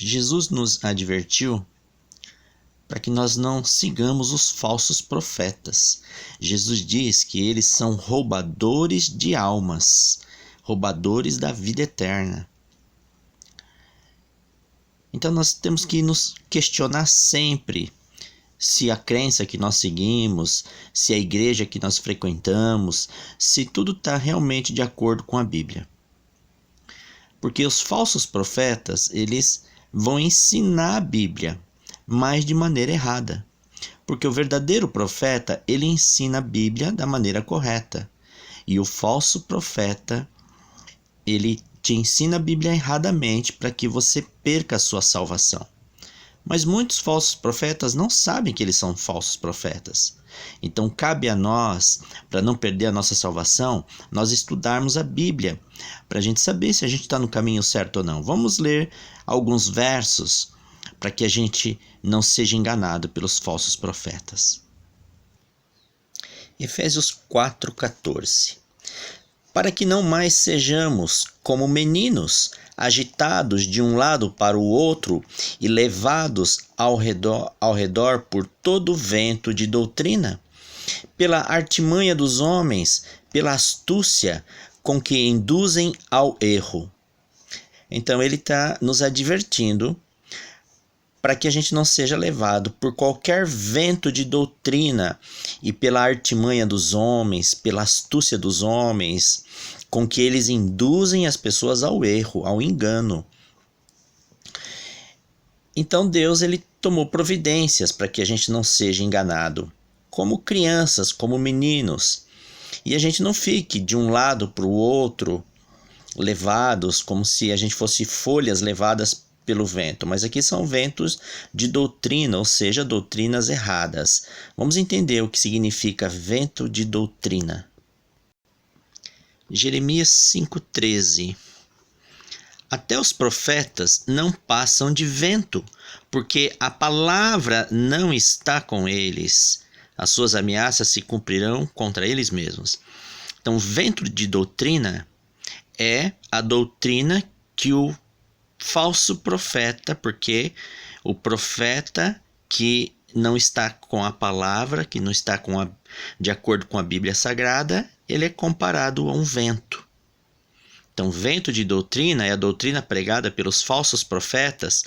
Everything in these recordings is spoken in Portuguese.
Jesus nos advertiu para que nós não sigamos os falsos profetas. Jesus diz que eles são roubadores de almas, roubadores da vida eterna. Então nós temos que nos questionar sempre se a crença que nós seguimos, se a igreja que nós frequentamos, se tudo está realmente de acordo com a Bíblia. Porque os falsos profetas, eles vão ensinar a Bíblia, mas de maneira errada. Porque o verdadeiro profeta, ele ensina a Bíblia da maneira correta. E o falso profeta, ele te ensina a Bíblia erradamente para que você perca a sua salvação. Mas muitos falsos profetas não sabem que eles são falsos profetas. Então cabe a nós, para não perder a nossa salvação, nós estudarmos a Bíblia, para a gente saber se a gente está no caminho certo ou não. Vamos ler alguns versos para que a gente não seja enganado pelos falsos profetas. Efésios 4,14. Para que não mais sejamos como meninos, agitados de um lado para o outro e levados ao redor por todo o vento de doutrina, pela artimanha dos homens, pela astúcia com que induzem ao erro. Então ele está nos advertindo para que a gente não seja levado por qualquer vento de doutrina e pela artimanha dos homens, pela astúcia dos homens, com que eles induzem as pessoas ao erro, ao engano. Então Deus ele tomou providências para que a gente não seja enganado, como crianças, como meninos, e a gente não fique de um lado para o outro, levados como se a gente fosse folhas levadas pelo vento, mas aqui são ventos de doutrina, ou seja, doutrinas erradas. Vamos entender o que significa vento de doutrina. Jeremias 5,13. Até os profetas não passam de vento, porque a palavra não está com eles. As suas ameaças se cumprirão contra eles mesmos. Então, vento de doutrina é a doutrina que o falso profeta, porque o profeta que não está com a palavra, que não está de acordo com a Bíblia Sagrada, ele é comparado a um vento. Então, vento de doutrina é a doutrina pregada pelos falsos profetas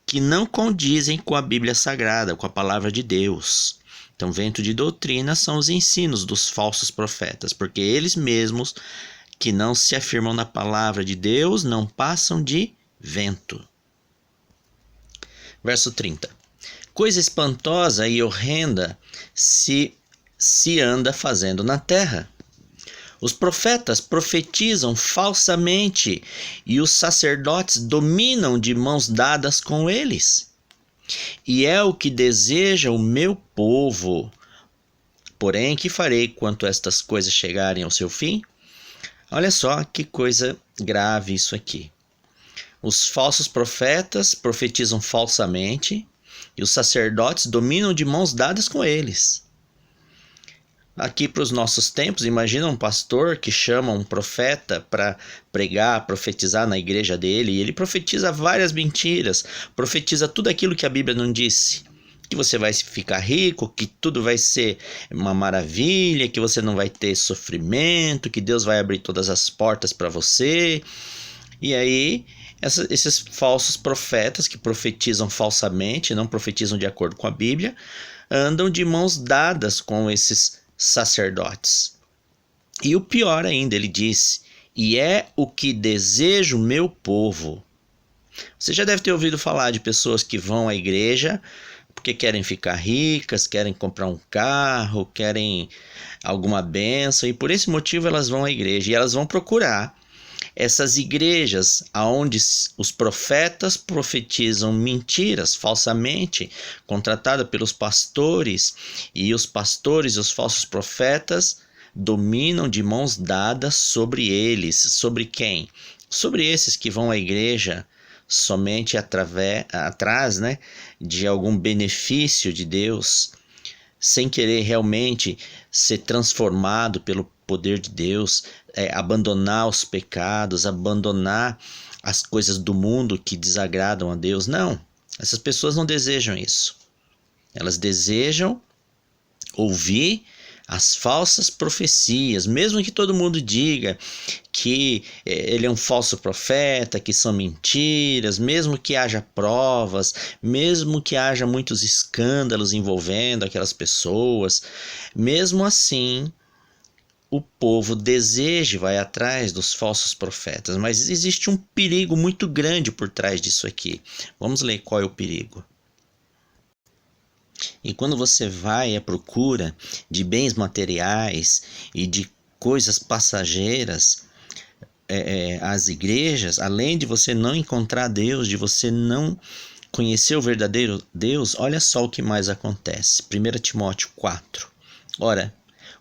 que não condizem com a Bíblia Sagrada, com a palavra de Deus. Então, vento de doutrina são os ensinos dos falsos profetas, porque eles mesmos que não se afirmam na palavra de Deus não passam de vento. Verso 30. Coisa espantosa e horrenda se anda fazendo na terra. Os profetas profetizam falsamente e os sacerdotes dominam de mãos dadas com eles. E é o que deseja o meu povo. Porém, que farei quanto estas coisas chegarem ao seu fim? Olha só que coisa grave isso aqui. Os falsos profetas profetizam falsamente e os sacerdotes dominam de mãos dadas com eles. Aqui para os nossos tempos, imagina um pastor que chama um profeta para pregar, profetizar na igreja dele, e ele profetiza várias mentiras, profetiza tudo aquilo que a Bíblia não disse. Que você vai ficar rico, que tudo vai ser uma maravilha, que você não vai ter sofrimento, que Deus vai abrir todas as portas para você. E aí, esses falsos profetas que profetizam falsamente, não profetizam de acordo com a Bíblia, andam de mãos dadas com esses sacerdotes. E o pior ainda, ele diz, e é o que deseja o meu povo. Você já deve ter ouvido falar de pessoas que vão à igreja porque querem ficar ricas, querem comprar um carro, querem alguma bênção, e por esse motivo elas vão à igreja e elas vão procurar essas igrejas onde os profetas profetizam mentiras falsamente, contratada pelos pastores, e os pastores e os falsos profetas dominam de mãos dadas sobre eles. Sobre quem? Sobre esses que vão à igreja somente atrás, né, de algum benefício de Deus, sem querer realmente ser transformado pelo poder de Deus, abandonar os pecados, abandonar as coisas do mundo que desagradam a Deus. Não, essas pessoas não desejam isso. Elas desejam ouvir as falsas profecias, mesmo que todo mundo diga que ele é um falso profeta, que são mentiras, mesmo que haja provas, mesmo que haja muitos escândalos envolvendo aquelas pessoas, mesmo assim o povo deseja e vai atrás dos falsos profetas. Mas existe um perigo muito grande por trás disso aqui. Vamos ler qual é o perigo. E quando você vai à procura de bens materiais e de coisas passageiras às igrejas, além de você não encontrar Deus, de você não conhecer o verdadeiro Deus, olha só o que mais acontece. 1 Timóteo 4. Ora,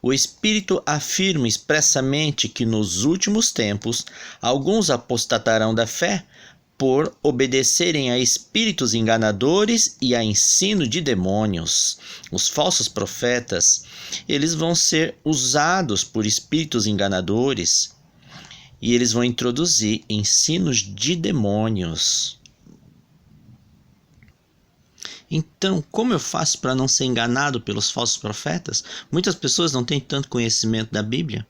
o Espírito afirma expressamente que nos últimos tempos alguns apostatarão da fé, por obedecerem a espíritos enganadores e a ensino de demônios. Os falsos profetas, eles vão ser usados por espíritos enganadores e eles vão introduzir ensinos de demônios. Então, como eu faço para não ser enganado pelos falsos profetas? Muitas pessoas não têm tanto conhecimento da Bíblia.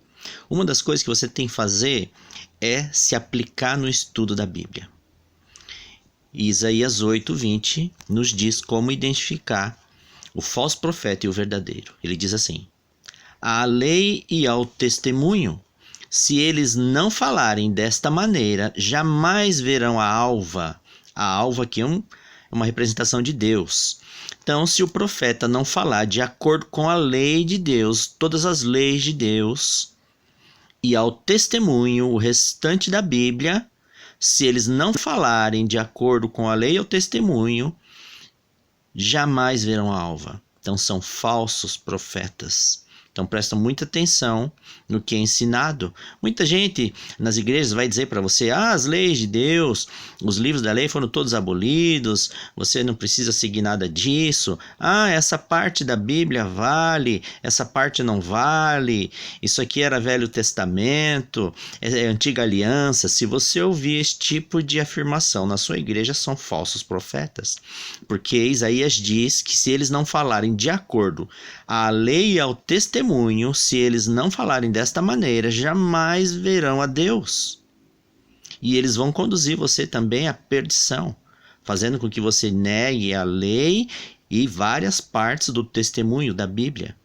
Uma das coisas que você tem que fazer é se aplicar no estudo da Bíblia. Isaías 8:20 nos diz como identificar o falso profeta e o verdadeiro. Ele diz assim: à lei e ao testemunho, se eles não falarem desta maneira, jamais verão a alva. A alva aqui é uma representação de Deus. Então, se o profeta não falar de acordo com a lei de Deus, todas as leis de Deus, e ao testemunho, o restante da Bíblia, se eles não falarem de acordo com a lei e o testemunho, jamais verão a alva. Então são falsos profetas. Então presta muita atenção no que é ensinado. Muita gente nas igrejas vai dizer para você: as leis de Deus, os livros da lei foram todos abolidos, você não precisa seguir nada disso. Essa parte da Bíblia vale, essa parte não vale. Isso aqui era Velho Testamento, é Antiga Aliança. Se você ouvir esse tipo de afirmação na sua igreja, são falsos profetas. Porque Isaías diz que se eles não falarem de acordo à lei e ao testemunho, se eles não falarem desta maneira, jamais verão a Deus. E eles vão conduzir você também à perdição, fazendo com que você negue a lei e várias partes do testemunho da Bíblia.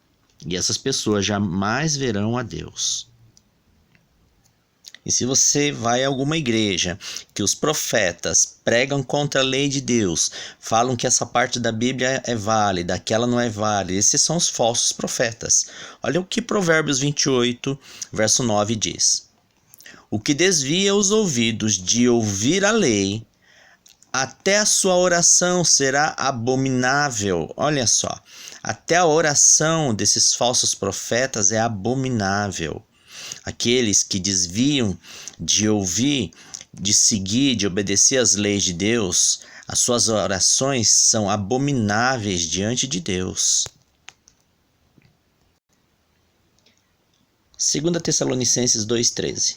E essas pessoas jamais verão a Deus. E se você vai a alguma igreja que os profetas pregam contra a lei de Deus, falam que essa parte da Bíblia é válida, aquela não é válida, esses são os falsos profetas. Olha o que Provérbios 28, verso 9 diz: o que desvia os ouvidos de ouvir a lei, até a sua oração será abominável. Olha só, até a oração desses falsos profetas é abominável. Aqueles que desviam de ouvir, de seguir, de obedecer às leis de Deus, as suas orações são abomináveis diante de Deus. 2 Tessalonicenses 2,13.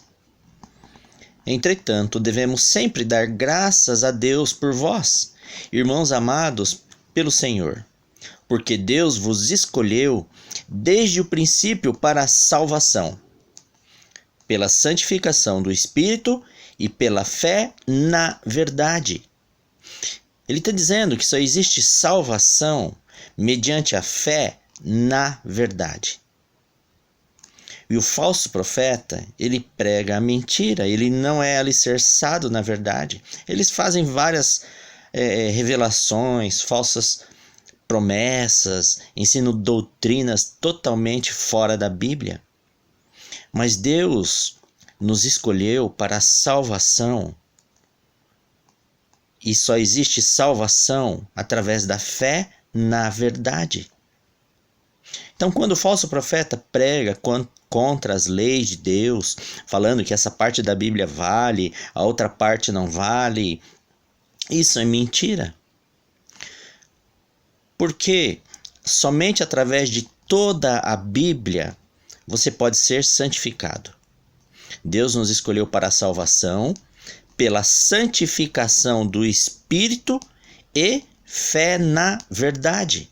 Entretanto, devemos sempre dar graças a Deus por vós, irmãos amados pelo Senhor, porque Deus vos escolheu desde o princípio para a salvação, pela santificação do Espírito e pela fé na verdade. Ele está dizendo que só existe salvação mediante a fé na verdade. E o falso profeta, ele prega a mentira, ele não é alicerçado na verdade. Eles fazem várias revelações, falsas promessas, ensinam doutrinas totalmente fora da Bíblia. Mas Deus nos escolheu para a salvação. E só existe salvação através da fé na verdade. Então, quando o falso profeta prega contra as leis de Deus, falando que essa parte da Bíblia vale, a outra parte não vale, isso é mentira. Porque somente através de toda a Bíblia você pode ser santificado. Deus nos escolheu para a salvação pela santificação do Espírito e fé na verdade.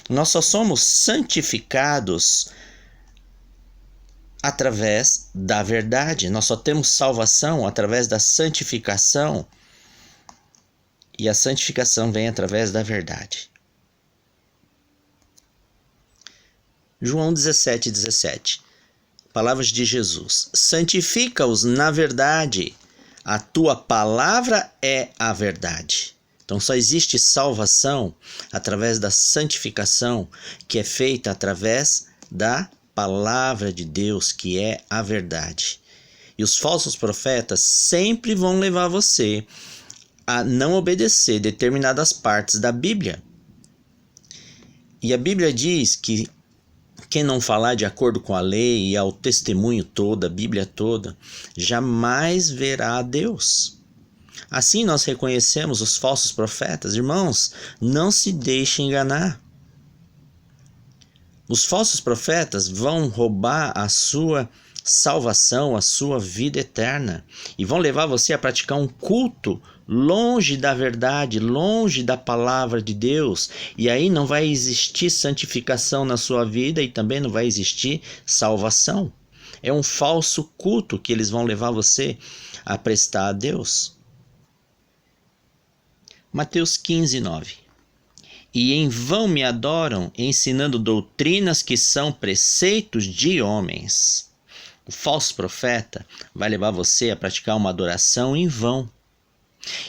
Nós só somos santificados através da verdade. Nós só temos salvação através da santificação. E a santificação vem através da verdade. João 17:17. Palavras de Jesus. Santifica-os na verdade. A tua palavra é a verdade. Então só existe salvação através da santificação, que é feita através da palavra de Deus, que é a verdade. E os falsos profetas sempre vão levar você a não obedecer determinadas partes da Bíblia. E a Bíblia diz que quem não falar de acordo com a lei e ao testemunho todo, a Bíblia toda, jamais verá a Deus. Assim nós reconhecemos os falsos profetas. Irmãos, não se deixe enganar. Os falsos profetas vão roubar a sua salvação, a sua vida eterna, e vão levar você a praticar um culto longe da verdade, longe da palavra de Deus, e aí não vai existir santificação na sua vida e também não vai existir salvação. É um falso culto que eles vão levar você a prestar a Deus. Mateus 15:9. E em vão me adoram, ensinando doutrinas que são preceitos de homens. O falso profeta vai levar você a praticar uma adoração em vão.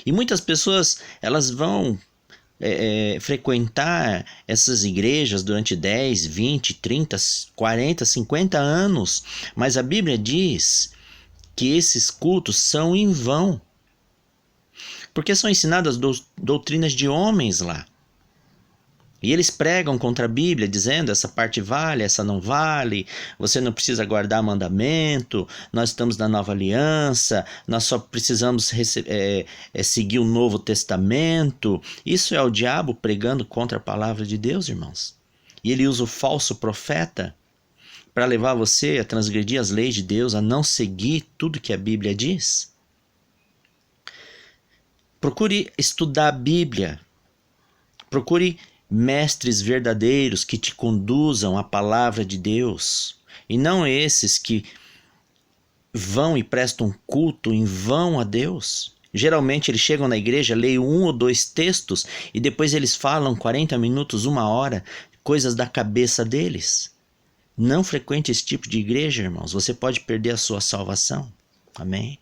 E muitas pessoas, elas vão frequentar essas igrejas durante 10, 20, 30, 40, 50 anos. Mas a Bíblia diz que esses cultos são em vão. Porque são ensinadas doutrinas de homens lá. E eles pregam contra a Bíblia, dizendo essa parte vale, essa não vale, você não precisa guardar mandamento, nós estamos na nova aliança, nós só precisamos seguir o Novo Testamento. Isso é o diabo pregando contra a palavra de Deus, irmãos. E ele usa o falso profeta para levar você a transgredir as leis de Deus, a não seguir tudo que a Bíblia diz. Procure estudar a Bíblia, procure mestres verdadeiros que te conduzam à palavra de Deus, e não esses que vão e prestam culto em vão a Deus. Geralmente eles chegam na igreja, leem 1 ou 2 textos e depois eles falam 40 minutos, 1 hora, coisas da cabeça deles. Não frequente esse tipo de igreja, irmãos, você pode perder a sua salvação. Amém?